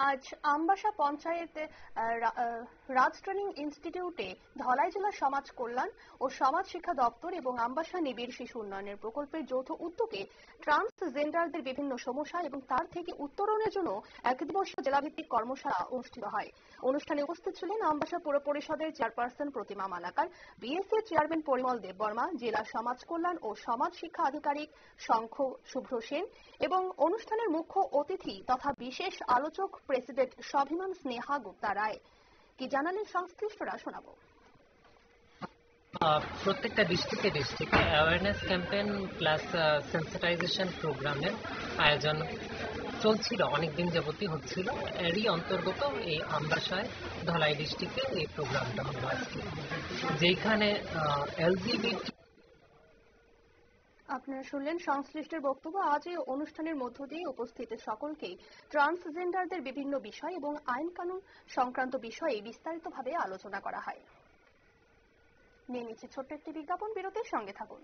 আজ আমবাসা পঞ্চায়েতে রাজ ট্রেনিং ইনস্টিটিউটে ধলাই জেলা সমাজ কল্যাণ ও সমাজ শিক্ষা দপ্তর এবং আমবাসা নিবিড় শিশু উন্নয়নের প্রকল্পের যৌথ উদ্যোগে ট্রান্সজেন্ডারদের বিভিন্ন সমস্যা এবং তার থেকে উত্তরণের জন্য এক দিবসীয় জেলাভিত্তিক কর্মশালা অনুষ্ঠিত হয়। অনুষ্ঠানে উপস্থিত ছিলেন আমবাসা পৌর পরিষদের চেয়ারপারসন প্রতিমা মালাকার, বিএসসি চেয়ারম্যান পরিমল দেববর্মা, জেলা সমাজ কল্যাণ ও সমাজ শিক্ষা আধিকারিক শঙ্খ শুভ্র সেন এবং অনুষ্ঠানের মুখ্য অতিথি তথা বিশেষ আলোচক প্রেসিডেন্ট স্বাভিমান স্নেহা গুপ্তা রায়। কি জানালেন সংশ্লিষ্টরা শোনাবো। প্রত্যেকটা ডিস্ট্রিক্টে অ্যাওয়ারনেস ক্যাম্পেইন প্লাস সেন্সিটাইজেশন প্রোগ্রামের আয়োজন চলছিল, অনেকদিন যাবতই হচ্ছিল। এরই অন্তর্গত এই আমবাসায় ধলাই ডিস্ট্রিক্টে এই প্রোগ্রামটা হলো আজকে, যেখানে এলজিবিটি। আপনারা শুনলেন সংশ্লিষ্টের বক্তব্য। আজ এই অনুষ্ঠানের মধ্য দিয়ে উপস্থিত সকলকে ট্রান্সজেন্ডারদের বিভিন্ন বিষয় এবং আইন কানুন সংক্রান্ত বিষয়ে বিস্তারিতভাবে আলোচনা করা হয়। নিয়ে নিচ্ছে ছোট্ট একটি বিজ্ঞাপন বিরতির, সঙ্গে থাকুন।